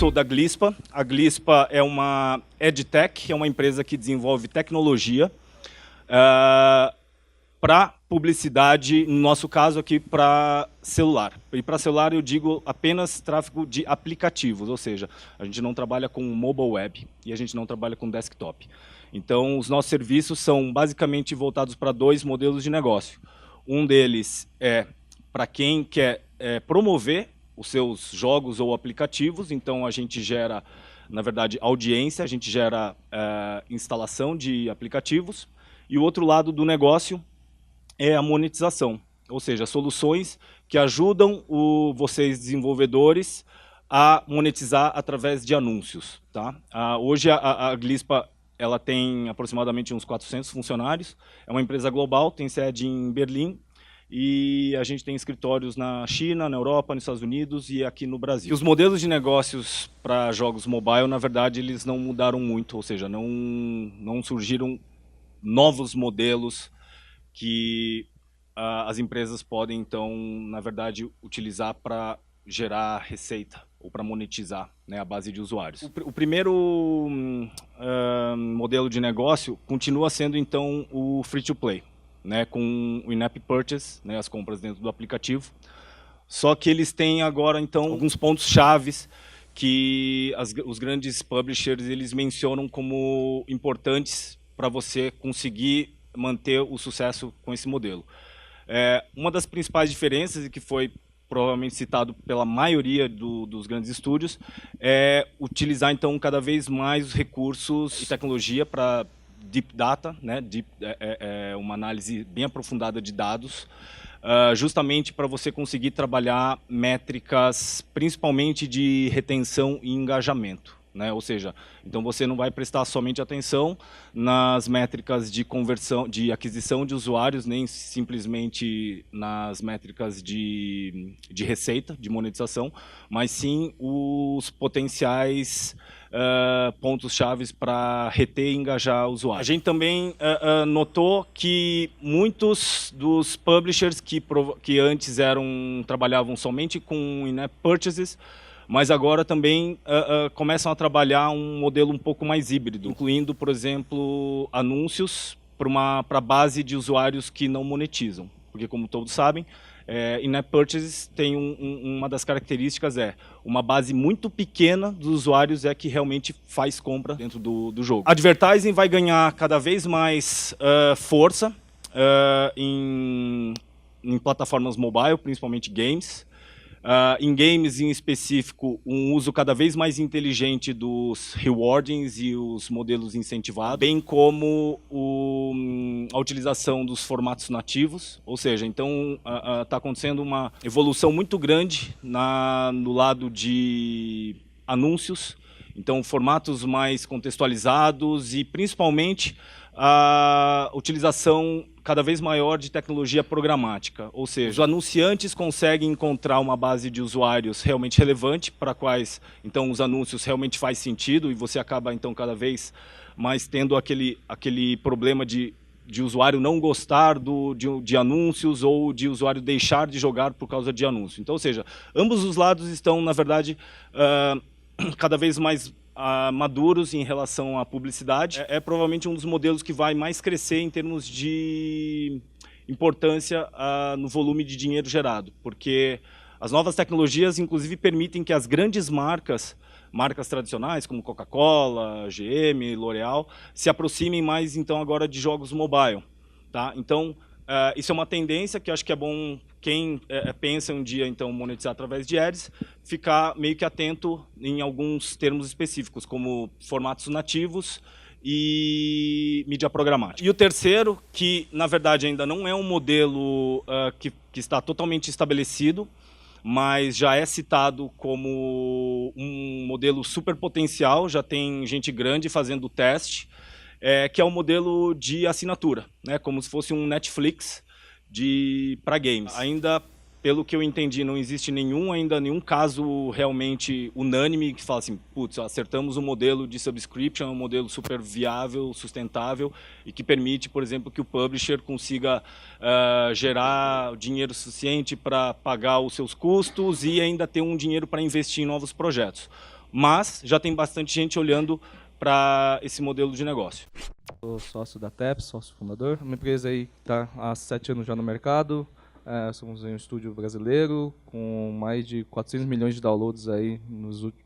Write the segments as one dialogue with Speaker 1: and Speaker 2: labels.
Speaker 1: Sou da Glispa. A Glispa é uma EdTech, é uma empresa que desenvolve tecnologia para publicidade, no nosso caso aqui, para celular. E para celular eu digo apenas tráfego de aplicativos, ou seja, a gente não trabalha com mobile web e a gente não trabalha com desktop. Então, os nossos serviços são basicamente voltados para dois modelos de negócio. Um deles é para quem quer promover os seus jogos ou aplicativos, então a gente gera, na verdade, audiência, a gente gera instalação de aplicativos, e o outro lado do negócio é a monetização, ou seja, soluções que ajudam vocês desenvolvedores a monetizar através de anúncios. Tá? Hoje a Glispa ela tem aproximadamente uns 400 funcionários, é uma empresa global, tem sede em Berlim, e a gente tem escritórios na China, na Europa, nos Estados Unidos e aqui no Brasil. E os modelos de negócios para jogos mobile, na verdade, eles não mudaram muito, ou seja, não surgiram novos modelos que as empresas podem, então, na verdade, utilizar para gerar receita ou para monetizar, né, a base de usuários. O primeiro modelo de negócio continua sendo, então, o free-to-play, né, com o in-app purchase, né, as compras dentro do aplicativo. Só que eles têm agora, então, alguns pontos chaves que os grandes publishers eles mencionam como importantes para você conseguir manter o sucesso com esse modelo. Uma das principais diferenças, e que foi provavelmente citado pela maioria dos grandes estúdios, é utilizar então cada vez mais os recursos e tecnologia para Deep Data, né? Uma análise bem aprofundada de dados, justamente para você conseguir trabalhar métricas, principalmente de retenção e engajamento. Né? Ou seja, então você não vai prestar somente atenção nas métricas de conversão, de aquisição de usuários, nem simplesmente nas métricas de receita, de monetização, mas sim os potenciais pontos chaves para reter e engajar usuários. A gente também notou que muitos dos publishers que antes trabalhavam somente com in-app purchases, mas agora também começam a trabalhar um modelo um pouco mais híbrido, incluindo, por exemplo, anúncios para a base de usuários que não monetizam. Porque, como todos sabem, in-app purchases tem uma das características uma base muito pequena dos usuários que realmente faz compra dentro do jogo. Advertising vai ganhar cada vez mais força em plataformas mobile, principalmente games. Em games, em específico, um uso cada vez mais inteligente dos rewardings e os modelos incentivados, bem como a utilização dos formatos nativos, ou seja, então está acontecendo uma evolução muito grande no lado de anúncios, então formatos mais contextualizados e principalmente a utilização cada vez maior de tecnologia programática, ou seja, os anunciantes conseguem encontrar uma base de usuários realmente relevante, para quais então os anúncios realmente faz sentido, e você acaba então cada vez mais tendo aquele problema de usuário não gostar de anúncios ou de usuário deixar de jogar por causa de anúncio. Então, ou seja, ambos os lados estão, na verdade, cada vez mais maduros em relação à publicidade. É provavelmente um dos modelos que vai mais crescer em termos de importância no volume de dinheiro gerado, porque as novas tecnologias, inclusive, permitem que as grandes marcas tradicionais, como Coca-Cola, GM, L'Oréal, se aproximem mais, então, agora de jogos mobile. Tá? Então, isso é uma tendência que acho que é bom quem pensa um dia então monetizar através de ads, ficar meio que atento em alguns termos específicos, como formatos nativos e mídia programática. E o terceiro, que na verdade ainda não é um modelo que está totalmente estabelecido, mas já é citado como um modelo super potencial, já tem gente grande fazendo o teste, que é o modelo de assinatura, né, como se fosse um Netflix para games. Ainda, pelo que eu entendi, não existe nenhum caso realmente unânime que fala assim, putz, acertamos um modelo de subscription, um modelo super viável, sustentável e que permite, por exemplo, que o publisher consiga gerar dinheiro suficiente para pagar os seus custos e ainda ter um dinheiro para investir em novos projetos. mas já tem bastante gente olhando para esse modelo de negócio.
Speaker 2: Sou sócio da TEPS, sócio fundador. Uma empresa aí que está há 7 anos já no mercado. Somos um estúdio brasileiro com mais de 400 milhões de downloads aí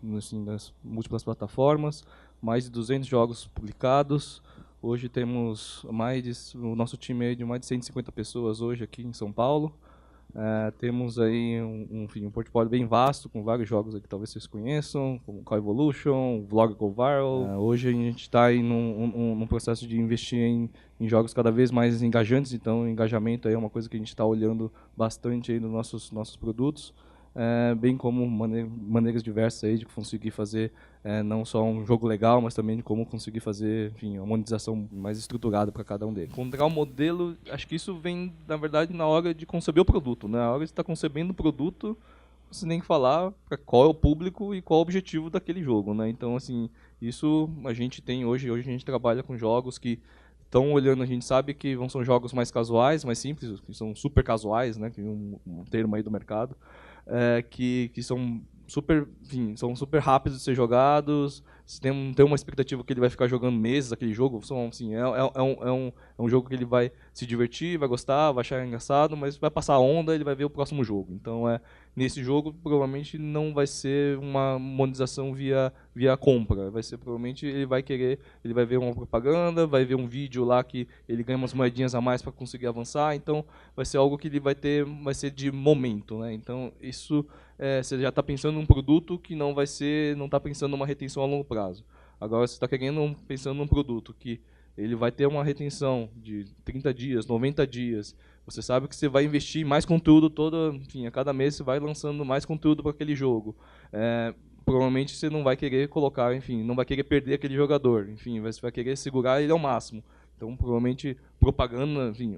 Speaker 2: nas múltiplas plataformas, mais de 200 jogos publicados. Hoje temos o nosso time é de mais de 150 pessoas hoje aqui em São Paulo. Temos aí um portfólio bem vasto, com vários jogos aí que talvez vocês conheçam, como Call Evolution, Vlog Go Viral. Hoje a gente está num processo de investir em jogos cada vez mais engajantes, então o engajamento aí é uma coisa que a gente está olhando bastante aí nos nossos produtos. Bem como maneiras diversas aí de conseguir fazer não só um jogo legal, mas também de como conseguir fazer, enfim, uma monetização mais estruturada para cada um deles. Encontrar o modelo, acho que isso vem, na verdade, na hora de conceber o produto, né? Na hora de estar concebendo o produto, você tem que falar para qual é o público e qual é o objetivo daquele jogo, né? Então, assim, isso a gente tem hoje a gente trabalha com jogos que estão olhando, a gente sabe que são jogos mais casuais, mais simples, que são super casuais, né? Que é um termo aí do mercado. Que são super rápidos de ser jogados. Você tem uma expectativa que ele vai ficar jogando meses aquele jogo. Assim, é um jogo que ele vai se divertir, vai gostar, vai achar engraçado, mas vai passar a onda, ele vai ver o próximo jogo. Então, nesse jogo, provavelmente não vai ser uma monetização via compra. Vai ser, provavelmente, ele vai ver uma propaganda, vai ver um vídeo lá que ele ganha umas moedinhas a mais para conseguir avançar. Então, vai ser algo que ele vai ser de momento, né? Então, isso você já está pensando num produto que não está pensando numa retenção a longo prazo. Agora, você está pensando num produto que ele vai ter uma retenção de 30 dias, 90 dias. Você sabe que você vai investir mais conteúdo enfim, a cada mês você vai lançando mais conteúdo para aquele jogo. Provavelmente você não vai querer colocar, enfim, não vai querer perder aquele jogador. Enfim, você vai querer segurar ele ao máximo. Então, provavelmente, propaganda, enfim,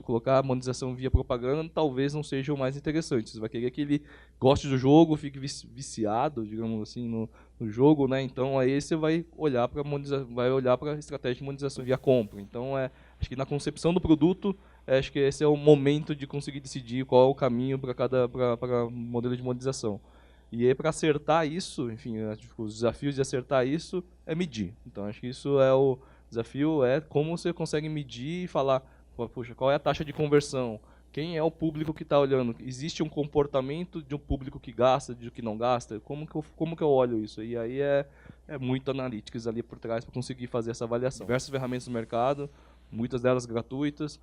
Speaker 2: colocar a monetização via propaganda talvez não seja o mais interessante. Você vai querer que ele goste do jogo, fique viciado, digamos assim, no jogo, né? Então, aí você vai olhar para a estratégia de monetização via compra. Então, acho que na concepção do produto, acho que esse é o momento de conseguir decidir qual é o caminho para cada modelo de monetização. E aí, para acertar isso, enfim, os desafios de acertar isso é medir. Então, acho que isso o desafio é como você consegue medir e falar, puxa, qual é a taxa de conversão? Quem é o público que está olhando? Existe um comportamento de um público que gasta, de um que não gasta? Como que eu olho isso? E aí é muito analytics ali por trás para conseguir fazer essa avaliação. Diversas ferramentas no mercado, muitas delas gratuitas.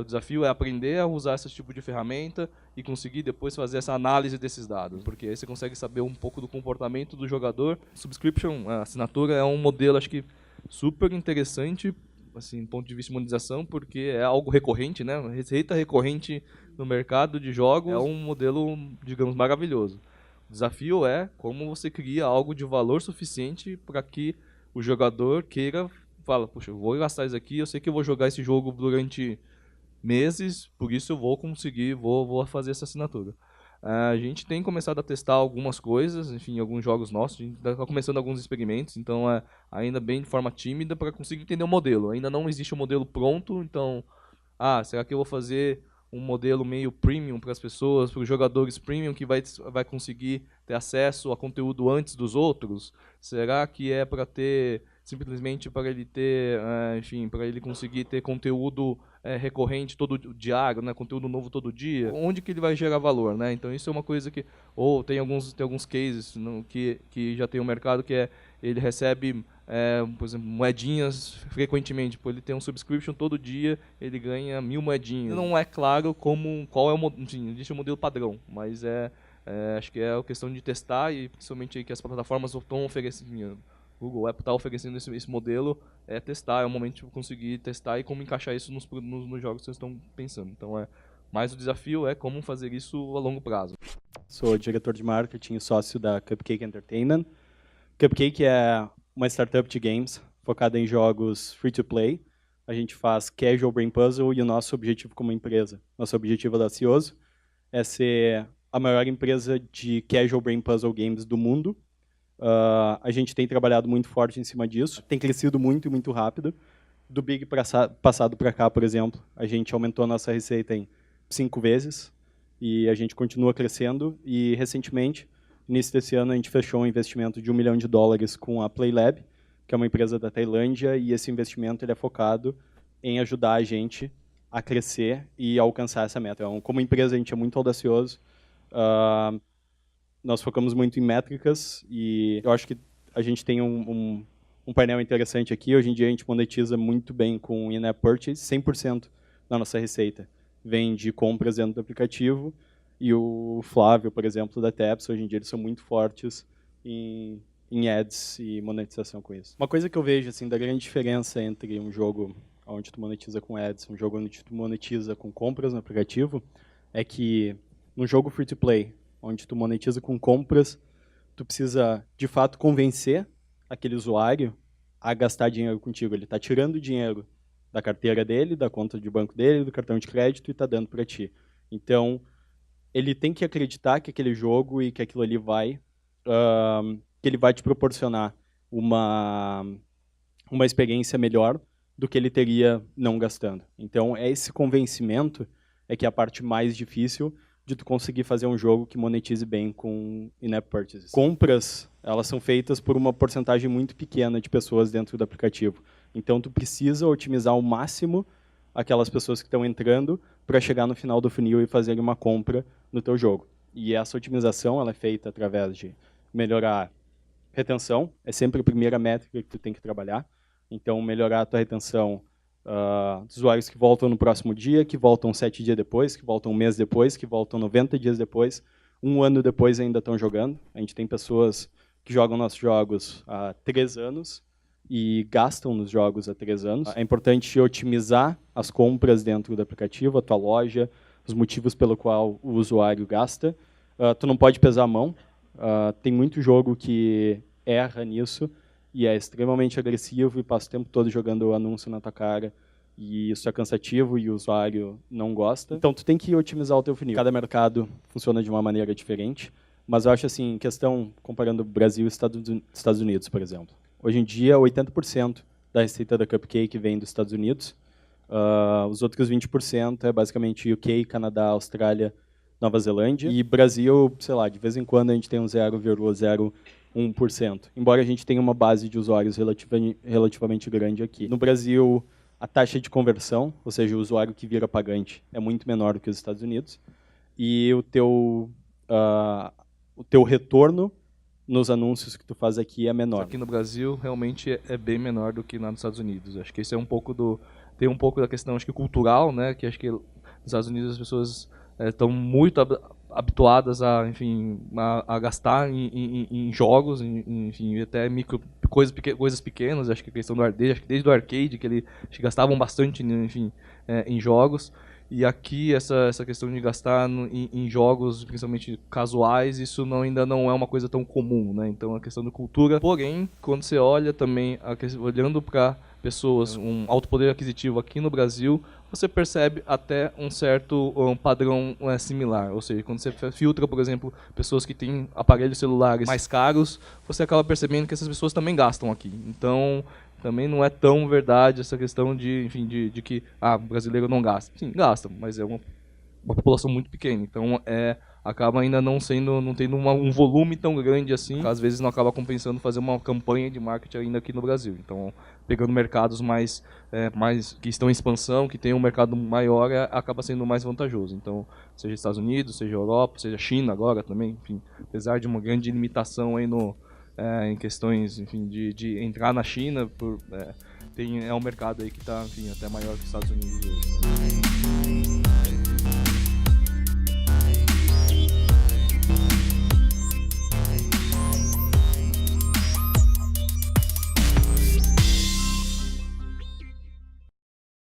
Speaker 2: O desafio é aprender a usar esse tipo de ferramenta e conseguir depois fazer essa análise desses dados, porque aí você consegue saber um pouco do comportamento do jogador. Subscription, a assinatura é um modelo, acho que super interessante, assim, do ponto de vista de monetização, porque é algo recorrente, né? Receita recorrente no mercado de jogos é um modelo, digamos, maravilhoso. O desafio é como você cria algo de valor suficiente para que o jogador fala, puxa, eu vou gastar isso aqui, eu sei que eu vou jogar esse jogo durante meses, por isso eu vou fazer essa assinatura. A gente tem começado a testar algumas coisas, enfim, alguns jogos nossos, a gente está começando alguns experimentos, então ainda bem de forma tímida para conseguir entender o modelo. Ainda não existe um modelo pronto, então, será que eu vou fazer um modelo meio premium para as pessoas, para os jogadores premium que vai conseguir ter acesso a conteúdo antes dos outros? Será que é para ter simplesmente para ele ter, enfim, para ele conseguir ter conteúdo recorrente todo diário, né, conteúdo novo todo dia? Onde que ele vai gerar valor, né? Então isso é uma coisa que tem alguns cases que já tem o mercado que ele recebe por exemplo, moedinhas frequentemente. Ele tem um subscription todo dia, ele ganha 1000 moedinhas. Não é claro qual é o modelo, enfim, existe um modelo padrão, mas acho que é a questão de testar e principalmente aí que as plataformas estão oferecendo. Google, Apple está oferecendo esse modelo, testar, é o momento de conseguir testar e como encaixar isso nos jogos que vocês estão pensando. Então, mais o desafio é como fazer isso a longo prazo.
Speaker 3: Sou diretor de marketing e sócio da Cupcake Entertainment. Cupcake é uma startup de games focada em jogos free-to-play. A gente faz casual brain puzzle e o nosso objetivo como empresa, nosso objetivo audacioso, é ser a maior empresa de casual brain puzzle games do mundo. A gente tem trabalhado muito forte em cima disso, tem crescido muito e muito rápido. Do Big passado para cá, por exemplo, a gente aumentou a nossa receita em 5 vezes e a gente continua crescendo. E recentemente início desse ano, a gente fechou um investimento de $1 milhão com a PlayLab, que é uma empresa da Tailândia, e esse investimento ele é focado em ajudar a gente a crescer e alcançar essa meta. Então, como empresa, a gente é muito audacioso. Nós focamos muito em métricas e eu acho que a gente tem um painel interessante aqui. Hoje em dia, a gente monetiza muito bem com in-app purchase. 100% da nossa receita vem de compras dentro do aplicativo. E o Flávio, por exemplo, da Taps, hoje em dia eles são muito fortes em ads e monetização com isso. Uma coisa que eu vejo assim da grande diferença entre um jogo onde tu monetiza com ads, um jogo onde tu monetiza com compras no aplicativo, é que no jogo free to play, onde tu monetiza com compras, tu precisa de fato convencer aquele usuário a gastar dinheiro contigo. Ele está tirando dinheiro da carteira dele, da conta de banco dele, do cartão de crédito e está dando para ti. Então ele tem que acreditar que aquele jogo e que aquilo ali que ele vai te proporcionar uma experiência melhor do que ele teria não gastando. Então, esse convencimento é que é a parte mais difícil de tu conseguir fazer um jogo que monetize bem com in-app purchases. Compras, elas são feitas por uma porcentagem muito pequena de pessoas dentro do aplicativo. Então, tu precisa otimizar ao máximo aquelas pessoas que estão entrando para chegar no final do funil e fazer uma compra no teu jogo. E essa otimização ela é feita através de melhorar retenção, é sempre a primeira métrica que tu tem que trabalhar. Então, melhorar a tua retenção dos usuários que voltam no próximo dia, que voltam 7 dias depois, que voltam um mês depois, que voltam 90 dias depois, um ano depois ainda estão jogando. A gente tem pessoas que jogam nossos jogos há 3 anos e gastam nos jogos há 3 anos. É importante otimizar as compras dentro do aplicativo, a tua loja, os motivos pelo qual o usuário gasta. Tu não pode pesar a mão. Tem muito jogo que erra nisso e é extremamente agressivo e passa o tempo todo jogando anúncio na tua cara e isso é cansativo e o usuário não gosta. Então, tu tem que otimizar o teu funil. Cada mercado funciona de uma maneira diferente, mas eu acho assim, em questão, comparando Brasil e Estados Unidos, por exemplo. Hoje em dia, 80% da receita da Cupcake vem dos Estados Unidos, os outros 20% é basicamente UK, Canadá, Austrália, Nova Zelândia. E Brasil, sei lá, de vez em quando a gente tem um 0,01%. Embora a gente tenha uma base de usuários relativamente grande aqui. No Brasil, a taxa de conversão, ou seja, o usuário que vira pagante, é muito menor do que os Estados Unidos. E o teu retorno nos anúncios que tu faz aqui é menor.
Speaker 2: Aqui no Brasil, realmente é bem menor do que nos Estados Unidos. Acho que esse é um pouco tem um pouco da questão, acho que cultural, né? Que acho que nos Estados Unidos as pessoas estão muito habituadas a, enfim, a gastar em jogos, enfim, até coisas pequenas. Acho que a questão do arcade, acho que desde o arcade que eles gastavam bastante, enfim, em jogos. E aqui essa questão de gastar em jogos, principalmente casuais, isso ainda não é uma coisa tão comum, né? Então a questão da cultura. Porém, quando você olha também, olhando para pessoas um alto poder aquisitivo aqui no Brasil, você percebe até um certo padrão similar. Ou seja, quando você filtra, por exemplo, pessoas que têm aparelhos celulares mais caros, você acaba percebendo que essas pessoas também gastam aqui. Então, também não é tão verdade essa questão de que o brasileiro não gasta. Sim, gasta, mas é uma população muito pequena. Então, acaba ainda não tendo um volume tão grande assim, às vezes não acaba compensando fazer uma campanha de marketing ainda aqui no Brasil. Então, pegando mercados mais que estão em expansão, que tem um mercado maior, acaba sendo mais vantajoso. Então, seja Estados Unidos, seja Europa, seja China agora também, enfim, apesar de uma grande limitação aí em questões, enfim, de entrar na China, é um mercado aí que está, enfim, até maior que os Estados Unidos hoje.